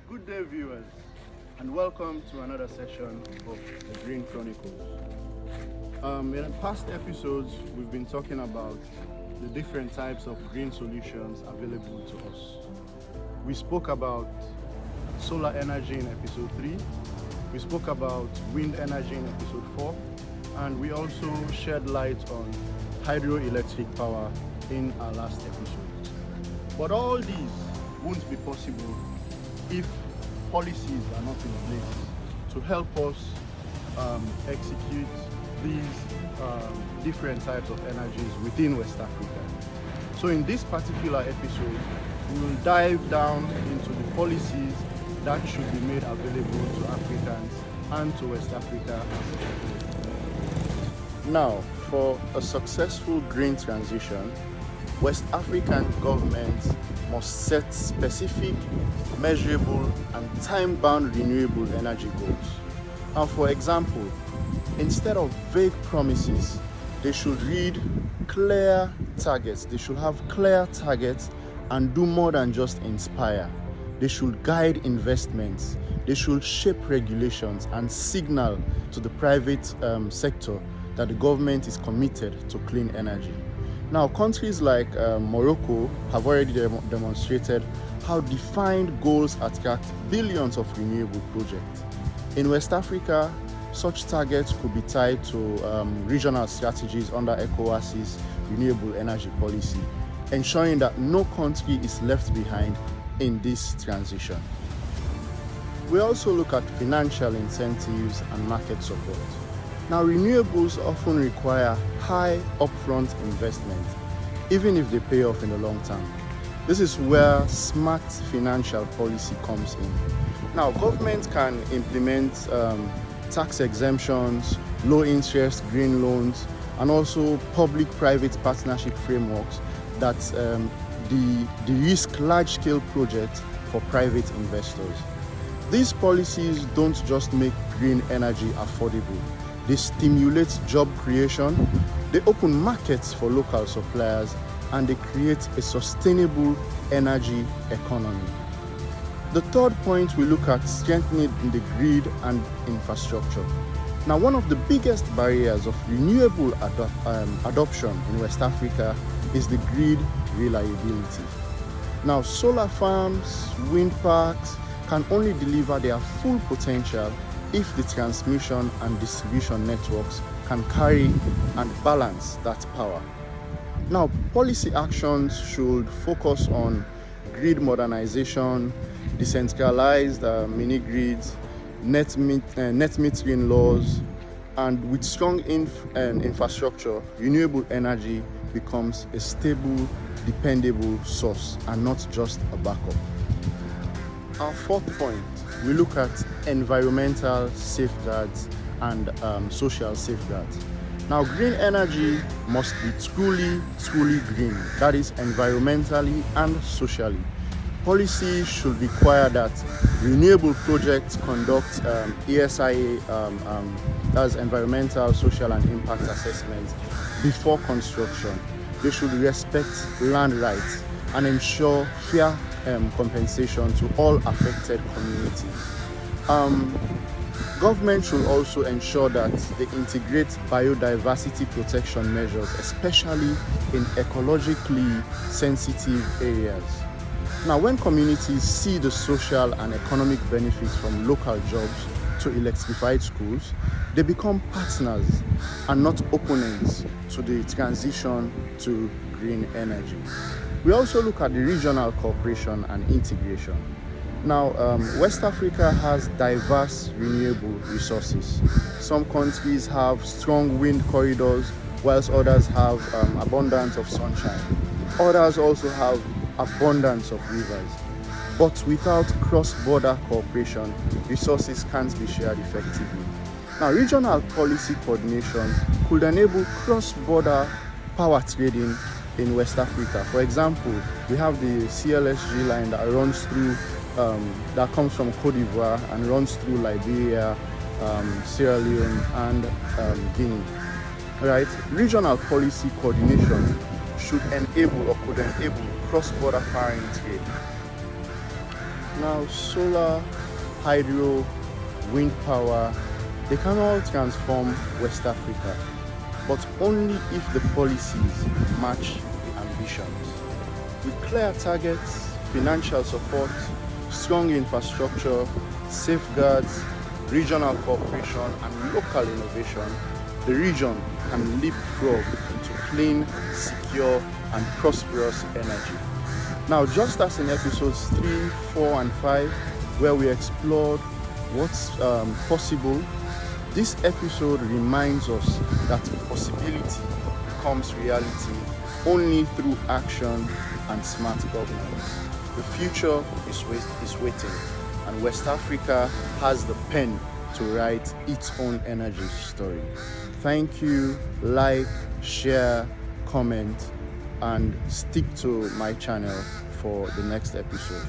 Good day, viewers, and welcome to another session of the Green Chronicles. In past episodes, we've been talking about the different types of green solutions available to us. We spoke about solar energy in episode 3, we spoke about wind energy in episode 4, and we also shed light on hydroelectric power in our last episode. But all these won't be possible if policies are not in place to help us execute these different types of energies within West Africa. So in this particular episode, we will dive down into the policies that should be made available to Africans and to West Africa as a whole. Now, for a successful green transition, West African governments must set specific, measurable, and time-bound renewable energy goals. Now, for example, instead of vague promises, they should read clear targets. They should have clear targets and do more than just inspire. They should guide investments. They should shape regulations and signal to the private sector that the government is committed to clean energy. Now, countries like Morocco have already demonstrated how defined goals attract billions of renewable projects. In West Africa, such targets could be tied to regional strategies under ECOWAS's renewable energy policy, ensuring that no country is left behind in this transition. We also look at financial incentives and market support. Now, renewables often require high upfront investment, even if they pay off in the long term. This is where smart financial policy comes in. Now, governments can implement tax exemptions, low interest green loans, and also public-private partnership frameworks that de-risk large-scale projects for private investors. These policies don't just make green energy affordable. They stimulate job creation, they open markets for local suppliers, and they create a sustainable energy economy. The third point we look at strengthening the grid and infrastructure. Now, one of the biggest barriers of renewable adoption in West Africa is the grid reliability. Now, solar farms, wind parks can only deliver their full potential if the transmission and distribution networks can carry and balance that power. Now, policy actions should focus on grid modernization, decentralized mini-grids, net metering laws, and with strong infrastructure, renewable energy becomes a stable, dependable source and not just a backup. Our fourth point, we look at environmental safeguards and social safeguards. Now, green energy must be truly green, that is environmentally and socially. Policy should require that renewable projects conduct ESIA, that's environmental, social, and impact assessments before construction. They should respect land rights and ensure fair compensation to all affected communities. Government should also ensure that they integrate biodiversity protection measures, especially in ecologically sensitive areas. Now, when communities see the social and economic benefits from local jobs to electrified schools, they become partners and not opponents to the transition to green energy. We also look at the regional cooperation and integration. Now, West Africa has diverse renewable resources. Some countries have strong wind corridors, whilst others have abundance of sunshine. Others also have abundance of rivers. But without cross-border cooperation, resources can't be shared effectively. Now, regional policy coordination could enable cross-border power trading in West Africa. For example, we have the CLSG line that runs through, that comes from Cote d'Ivoire and runs through Liberia, Sierra Leone, and Guinea. Right? Regional policy coordination should enable or could enable cross-border foreign trade. Now, solar, hydro, wind power, they can all transform West Africa, but only if the policies match the ambitions. With clear targets, financial support, strong infrastructure, safeguards, regional cooperation, and local innovation, the region can leapfrog into clean, secure, and prosperous energy. Now, just as in episodes 3, 4, and 5, where we explored what's possible, this episode reminds us that possibility becomes reality only through action and smart governance. The future is waiting, and West Africa has the pen to write its own energy story. Thank you. Like, share, comment, and stick to my channel for the next episode.